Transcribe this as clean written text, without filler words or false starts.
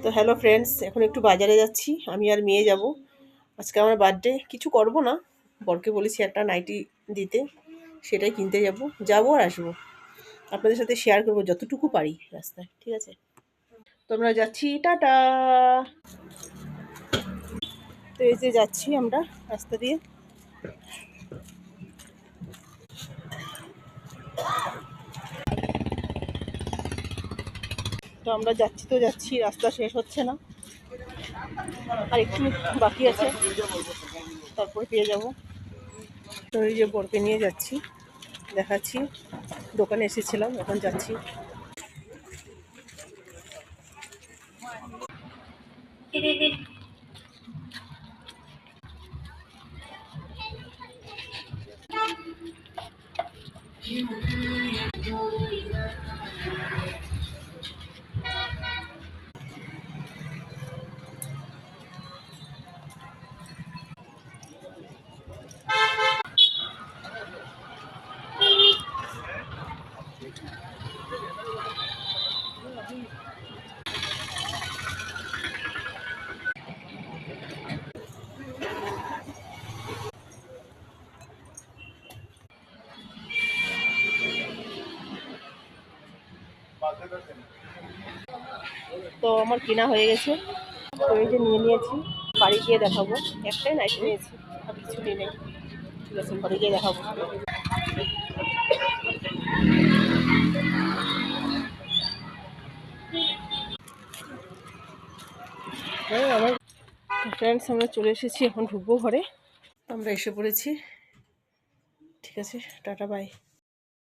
তো hello friends, এখন একটু বাজারে যাচ্ছি। আমি আর মেয়ে যাব। আজকে আমার বার্থডে। কিছু করব না, বরকে বলেছি একটা নাইটি দিতে, সেটাই কিনতে যাব আর আসবো। আপনাদের সাথে শেয়ার করব যতটুকু পারি রাস্তায়, ঠিক আছে? তো আমরা যাচ্ছি, টাটা। তো এই যে যাচ্ছি আমরা রাস্তা দিয়ে। তো আমরা যাচ্ছি, রাস্তা শেষ হচ্ছে না, আর একটু বাকি আছে, তারপর পেয়ে যাব। তো এই যে বরকে নিয়ে যাচ্ছি, দেখাচ্ছি। দোকানে এসেছিলাম, এখন যাচ্ছি। তো আমার কেনা হয়ে গেছে। তো এই যে নিয়ে নিয়েছি, বাড়ি গিয়ে দেখাবো। একটাই নাইটি নিয়েছি, আর কিছু নিয়ে নেই। ঠিক আছে, ঘরে গিয়ে দেখাবো। হ্যাঁ, আমার ফ্রেন্ডস, আমরা চলে এসেছি, এখন ঢুকবো ঘরে। আমরা এসে পড়েছি। ঠিক আছে, টাটা, বাই।